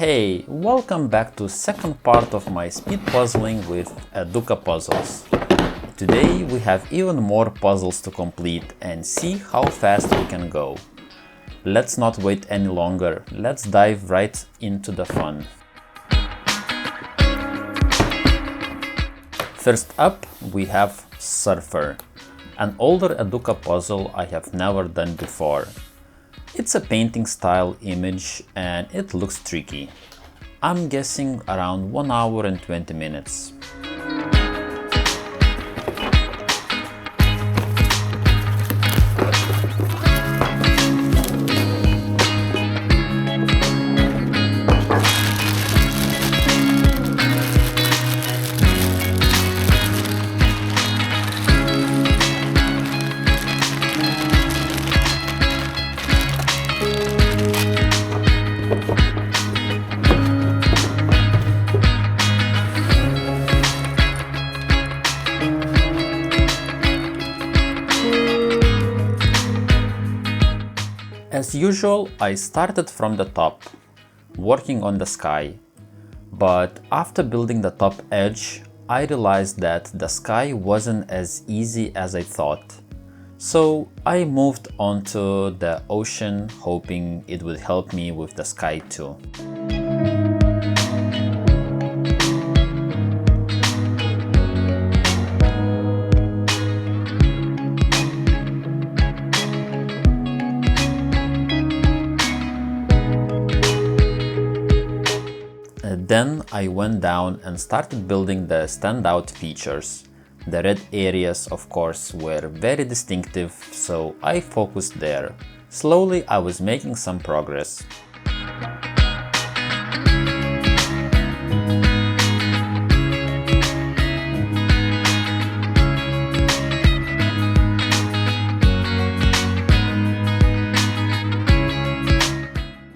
Hey, welcome back to second part of my speed puzzling with Educa puzzles. Today we have even more puzzles to complete and see how fast we can go. Let's not wait any longer, let's dive right into the fun. First up we have Surfer, an older Educa puzzle I have never done before. It's a painting style image and it looks tricky. I'm guessing around 1 hour and 20 minutes. As usual, I started from the top, working on the sky, but after building the top edge, I realized that the sky wasn't as easy as I thought. So I moved on to the ocean, hoping it would help me with the sky too. Then I went down and started building the standout features. The red areas, of course, were very distinctive, so I focused there. Slowly I was making some progress.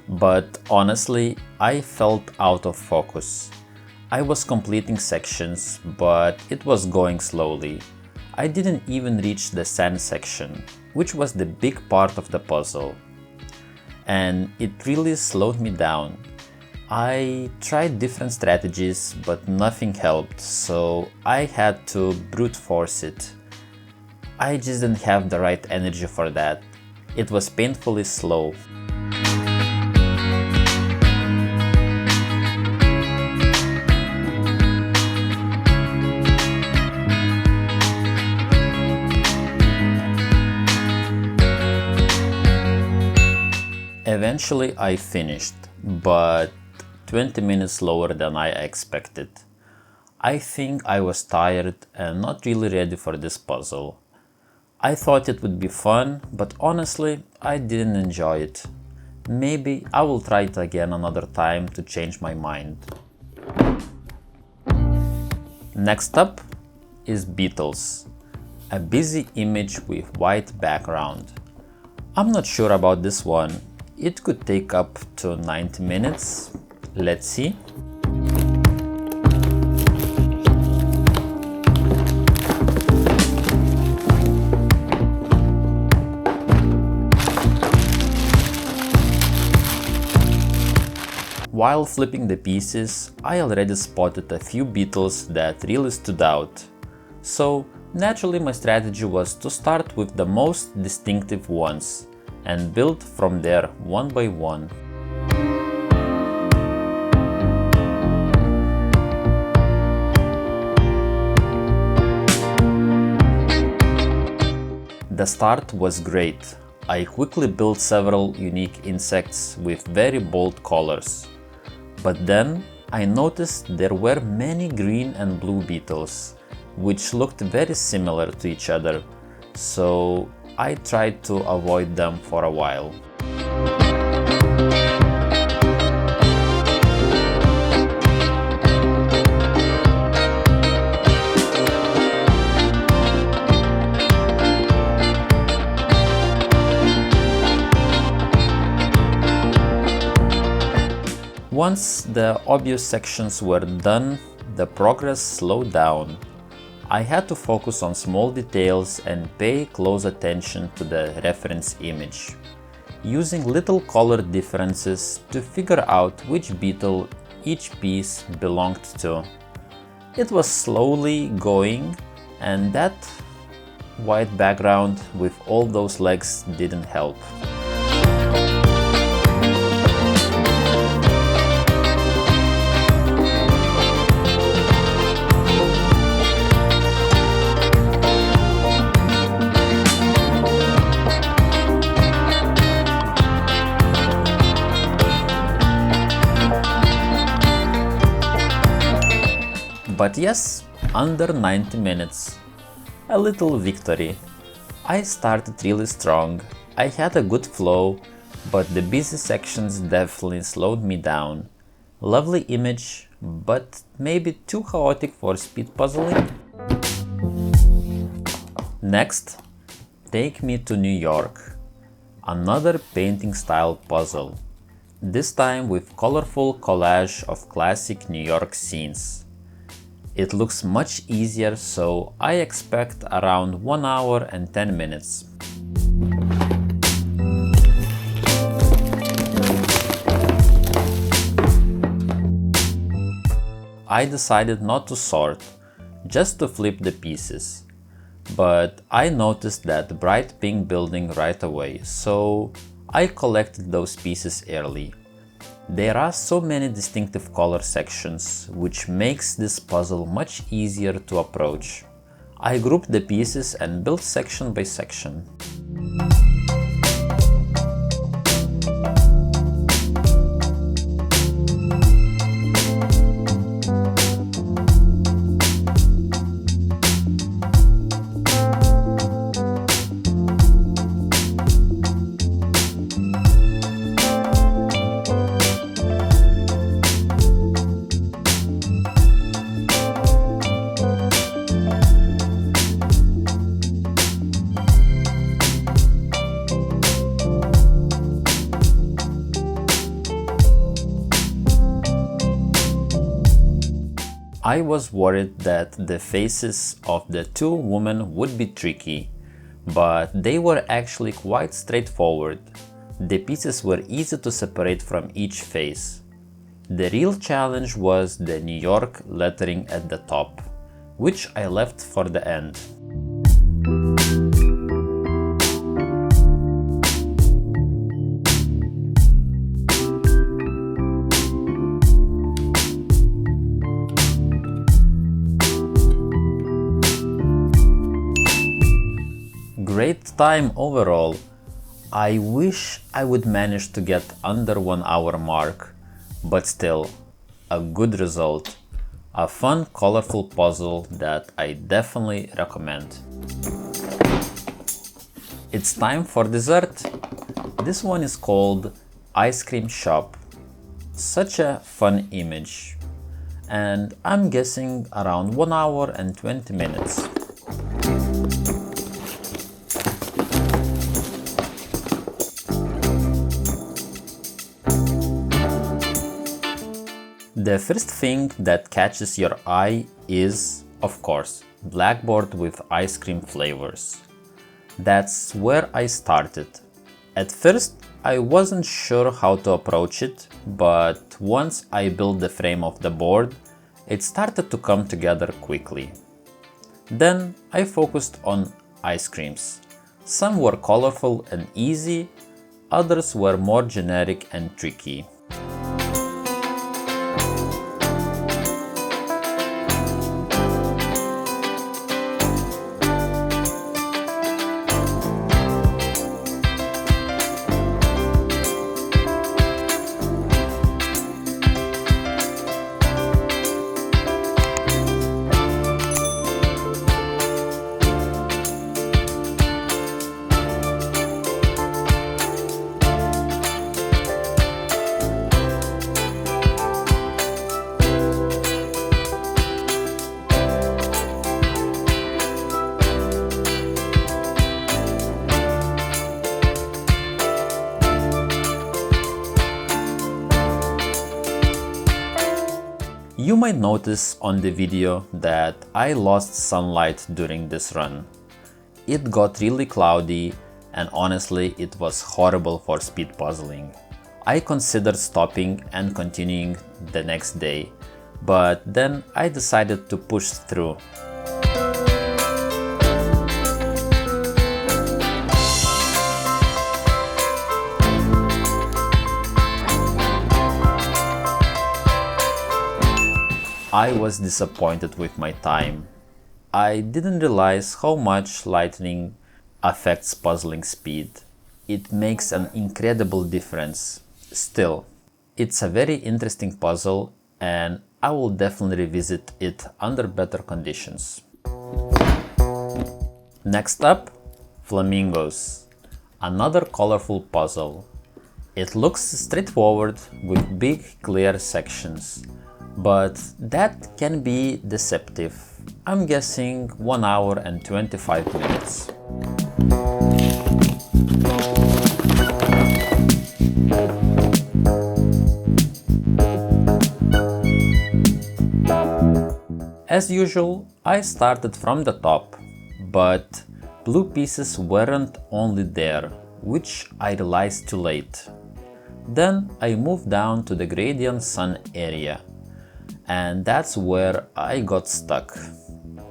But honestly, I felt out of focus. I was completing sections, but it was going slowly. I didn't even reach the sand section, which was the big part of the puzzle. And it really slowed me down. I tried different strategies, but nothing helped, so I had to brute force it. I just didn't have the right energy for that. It was painfully slow. Eventually I finished, but 20 minutes slower than I expected. I think I was tired and not really ready for this puzzle. I thought it would be fun, but honestly, I didn't enjoy it. Maybe I will try it again another time to change my mind. Next up is Beetles, a busy image with white background. I'm not sure about this one. It could take up to 90 minutes. Let's see. While flipping the pieces, I already spotted a few beetles that really stood out. So naturally my strategy was to start with the most distinctive ones and build from there one by one. The start was great. I quickly built several unique insects with very bold colors. But then I noticed there were many green and blue beetles, which looked very similar to each other. So I tried to avoid them for a while. Once the obvious sections were done, the progress slowed down. I had to focus on small details and pay close attention to the reference image. using little color differences to figure out which beetle each piece belonged to. It was slowly going, and that white background with all those legs didn't help. But yes, under 90 minutes. A little victory. I started really strong, I had a good flow, but the busy sections definitely slowed me down. Lovely image, but maybe too chaotic for speed puzzling. Next, take me to New York. Another painting style puzzle. This time with colorful collage of classic New York scenes. It looks much easier, so I expect around 1 hour and 10 minutes. I decided not to sort, just to flip the pieces. But I noticed that bright pink building right away, so I collected those pieces early. There are so many distinctive color sections, which makes this puzzle much easier to approach. I grouped the pieces and built section by section. I was worried that the faces of the two women would be tricky, but they were actually quite straightforward. The pieces were easy to separate from each face. The real challenge was the New York lettering at the top, which I left for the end. Great time overall. I wish I would manage to get under 1 hour mark, but still, a good result. A fun, colorful puzzle that I definitely recommend. It's time for dessert. This one is called Ice Cream Shop. Such a fun image. And I'm guessing around 1 hour and 20 minutes. The first thing that catches your eye is, of course, blackboard with ice cream flavors. That's where I started. At first, I wasn't sure how to approach it, but once I built the frame of the board, it started to come together quickly. Then I focused on ice creams. Some were colorful and easy, others were more generic and tricky. You might notice on the video that I lost sunlight during this run. It got really cloudy and honestly, it was horrible for speed puzzling. I considered stopping and continuing the next day, but then I decided to push through. I was disappointed with my time. I didn't realize how much lightning affects puzzling speed. It makes an incredible difference. Still, it's a very interesting puzzle and I will definitely revisit it under better conditions. Next up, Flamingos. Another colorful puzzle. It looks straightforward with big clear sections, but that can be deceptive. I'm guessing 1 hour and 25 minutes. As usual, I started from the top, but blue pieces weren't only there, which I realized too late. Then I moved down to the gradient sun area, and that's where I got stuck.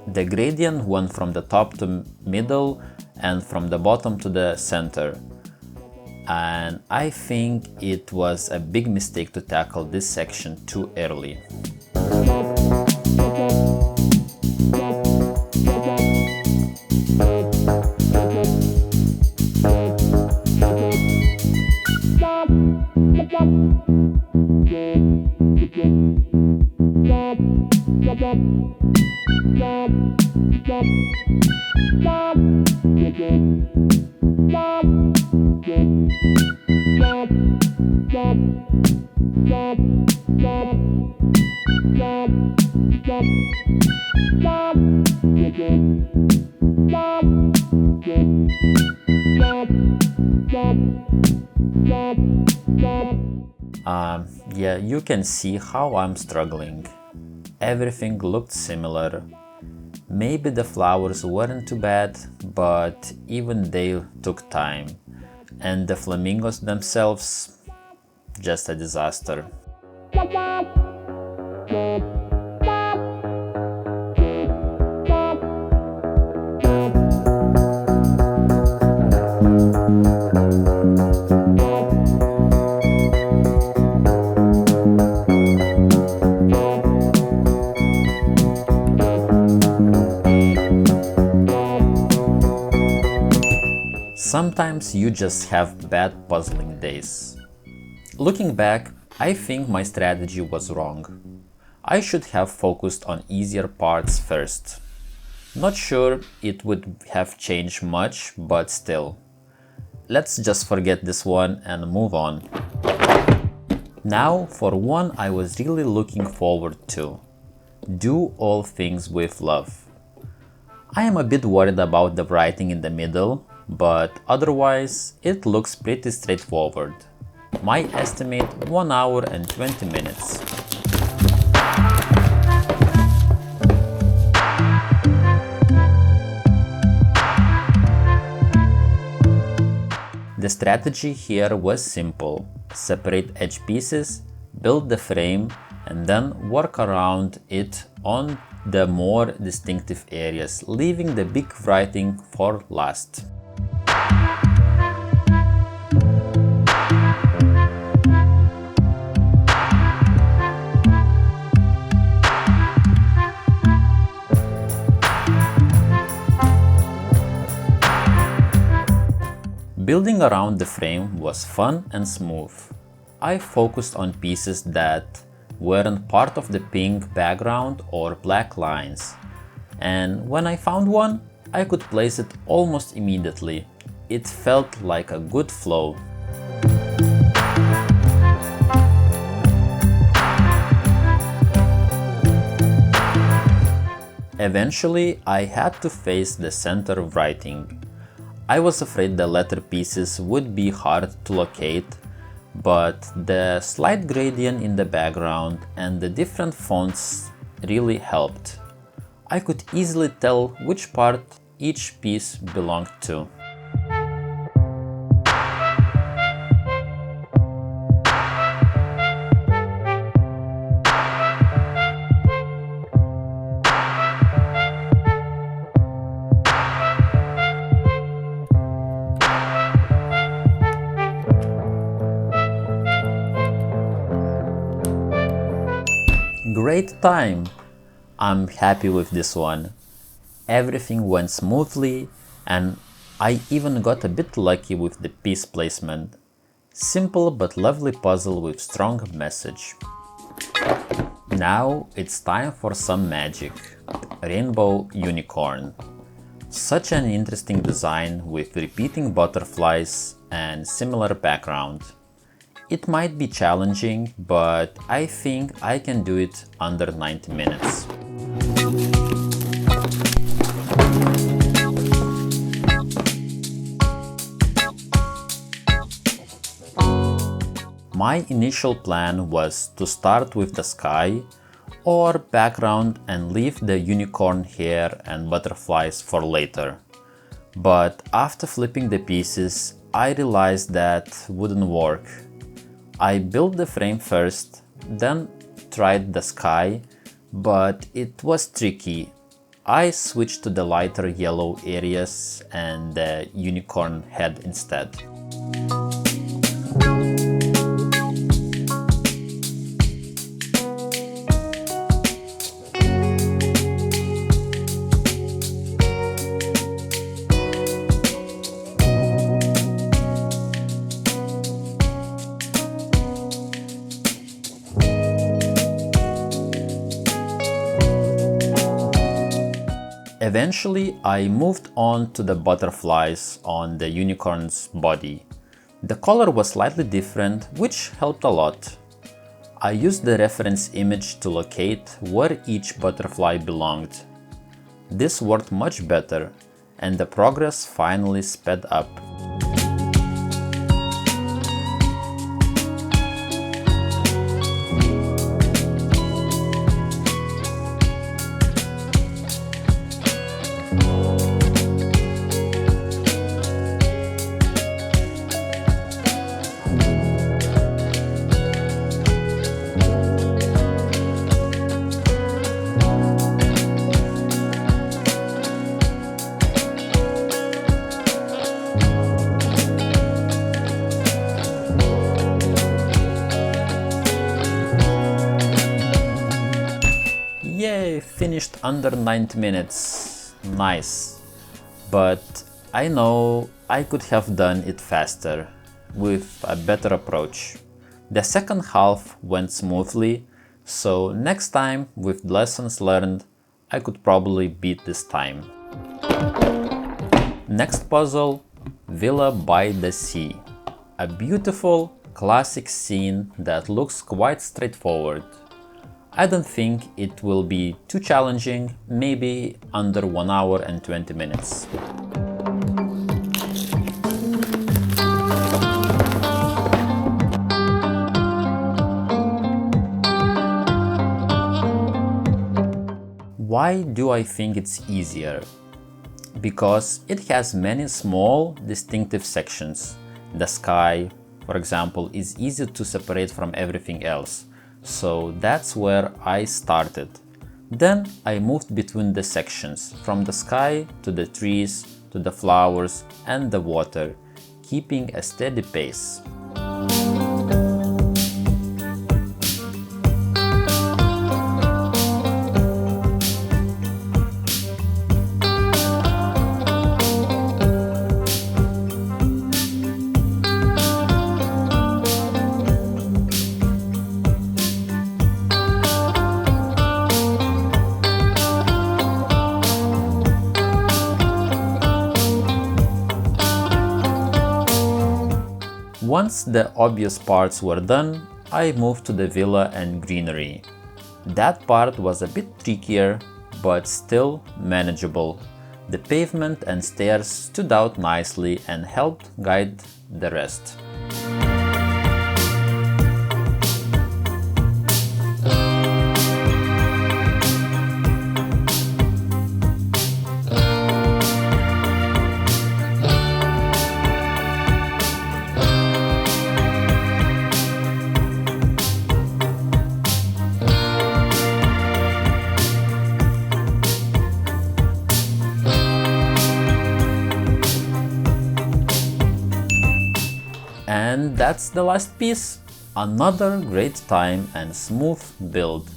The gradient went from the top to middle and from the bottom to the center. And I think it was a big mistake to tackle this section too early. Yeah, you can see how I'm struggling. Everything looked similar. Maybe the flowers weren't too bad, but even they took time. And the flamingos themselves, just a disaster. Sometimes you just have bad puzzling days. Looking back, I think my strategy was wrong. I should have focused on easier parts first. Not sure it would have changed much, but still. Let's just forget this one and move on. Now for one I was really looking forward to. Do all things with love. I am a bit worried about the writing in the middle, but otherwise it looks pretty straightforward. My estimate 1 hour and 20 minutes. The strategy here was simple. Separate edge pieces, build the frame, and then work around it on the more distinctive areas, leaving the big writing for last. Building around the frame was fun and smooth. I focused on pieces that weren't part of the pink background or black lines, and when I found one, I could place it almost immediately. It felt like a good flow. Eventually, I had to face the center of writing. I was afraid the letter pieces would be hard to locate, but the slight gradient in the background and the different fonts really helped. I could easily tell which part each piece belonged to. great time. I'm happy with this one. Everything went smoothly and I even got a bit lucky with the piece placement. Simple but lovely puzzle with strong message. Now it's time for some magic. Rainbow unicorn. Such an interesting design with repeating butterflies and similar background. It might be challenging, but I think I can do it under 90 minutes. My initial plan was to start with the sky or background and leave the unicorn hair and butterflies for later. But after flipping the pieces, I realized that wouldn't work. I built the frame first, then tried the sky, but it was tricky. I switched to the lighter yellow areas and the unicorn head instead. Eventually, I moved on to the butterflies on the unicorn's body. The color was slightly different, which helped a lot. I used the reference image to locate where each butterfly belonged. This worked much better, and the progress finally sped up. Yay, finished under 90 minutes. Nice. But I know I could have done it faster, with a better approach. The second half went smoothly, so next time, with lessons learned, I could probably beat this time. Next puzzle, Villa by the Sea. A beautiful, classic scene that looks quite straightforward. I don't think it will be too challenging, maybe under 1 hour and 20 minutes. Why do I think it's easier? Because it has many small, distinctive sections. The sky, for example, is easy to separate from everything else. So that's where I started. Then I moved between the sections, from the sky to the trees, to the flowers and the water, keeping a steady pace. Once the obvious parts were done, I moved to the villa and greenery. That part was a bit trickier, but still manageable. The pavement and stairs stood out nicely and helped guide the rest. And that's the last piece. Another great time and smooth build.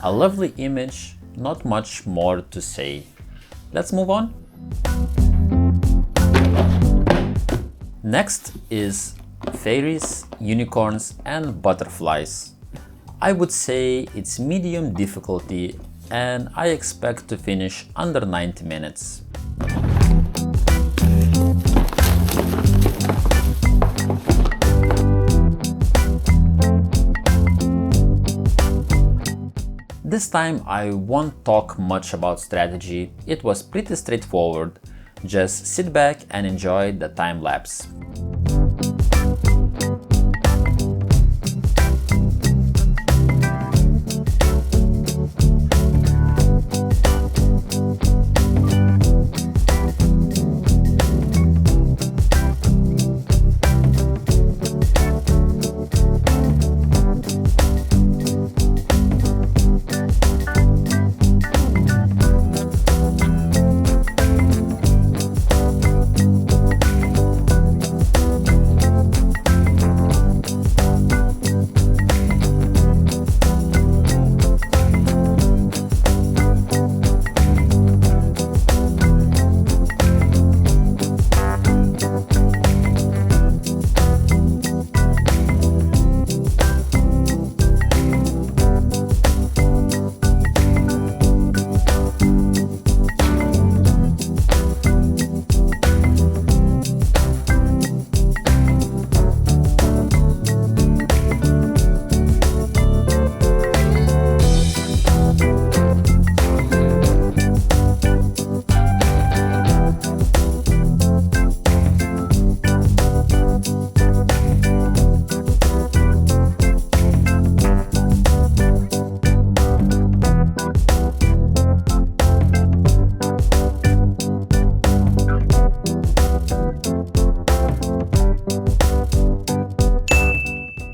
A lovely image, not much more to say. Let's move on. Next is fairies, unicorns and butterflies. I would say it's medium difficulty and I expect to finish under 90 minutes. This time I won't talk much about strategy, it was pretty straightforward, just sit back and enjoy the time lapse.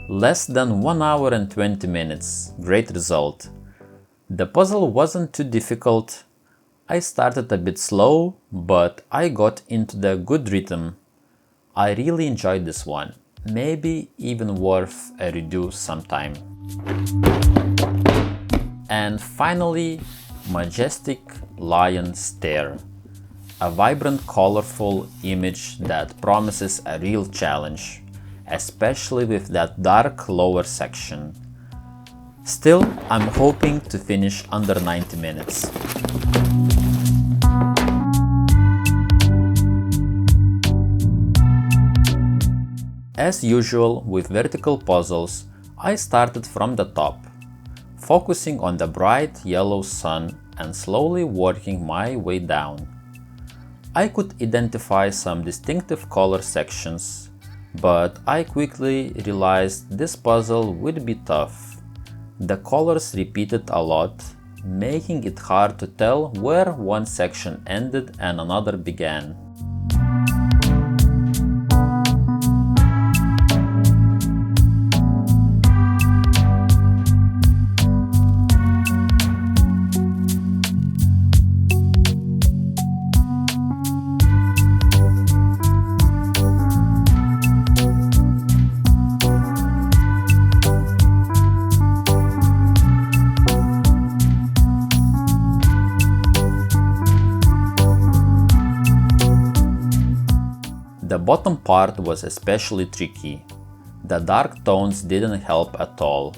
Less than 1 hour and 20 minutes. Great result. The puzzle wasn't too difficult. I started a bit slow, but I got into the good rhythm. I really enjoyed this one. Maybe even worth a redo sometime. And finally, Majestic Lion Stare. A vibrant, colorful image that promises a real challenge, especially with that dark lower section. Still, I'm hoping to finish under 90 minutes. As usual with vertical puzzles, I started from the top, focusing on the bright yellow sun and slowly working my way down. I could identify some distinctive color sections, but I quickly realized this puzzle would be tough. The colors repeated a lot, making it hard to tell where one section ended and another began. The bottom part was especially tricky. The dark tones didn't help at all.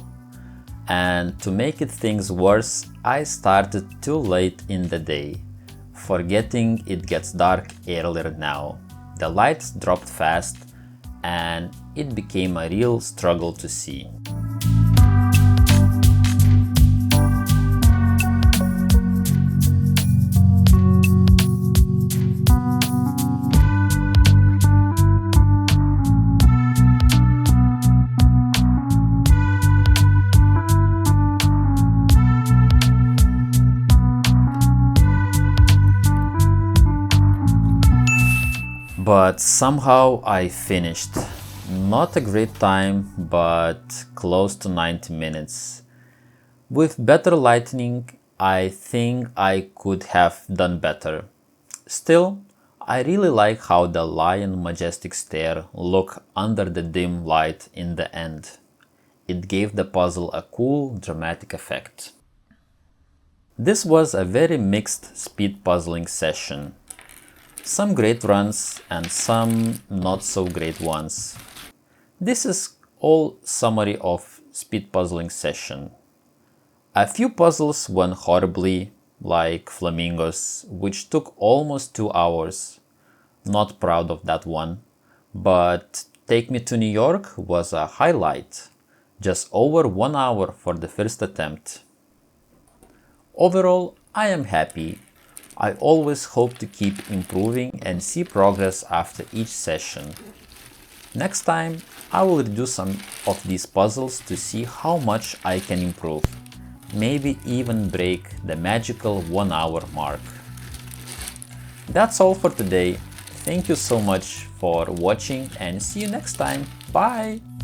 And to make things worse, I started too late in the day, forgetting it gets dark earlier now. The lights dropped fast and it became a real struggle to see. But somehow I finished. Not a great time, but close to 90 minutes. With better lighting, I think I could have done better. Still, I really like how the lion majestic stare look under the dim light in the end. It gave the puzzle a cool, dramatic effect. This was a very mixed speed puzzling session. Some great runs and some not so great ones. This is all summary of speed puzzling session. A few puzzles went horribly, like Flamingos, which took almost 2 hours. Not proud of that one. But Take Me to New York was a highlight. Just over 1 hour for the first attempt. Overall, I am happy. I always hope to keep improving and see progress after each session. Next time, I will redo some of these puzzles to see how much I can improve. Maybe even break the magical 1 hour mark. That's all for today. Thank you so much for watching and see you next time. Bye!